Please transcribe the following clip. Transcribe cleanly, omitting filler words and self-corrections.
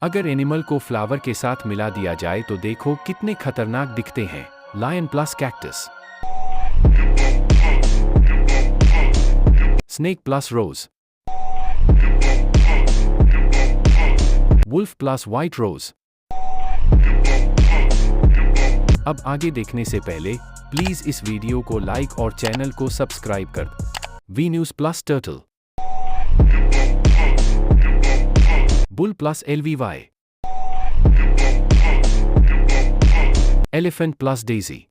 अगर एनिमल को फ्लावर के साथ मिला दिया जाए तो देखो कितने खतरनाक दिखते हैं। Lion plus cactus, snake plus rose, wolf plus white rose. अब आगे देखने से पहले प्लीज इस वीडियो को लाइक और चैनल को सब्सक्राइब कर। V news plus turtle, bull plus LVY, elephant plus Daisy,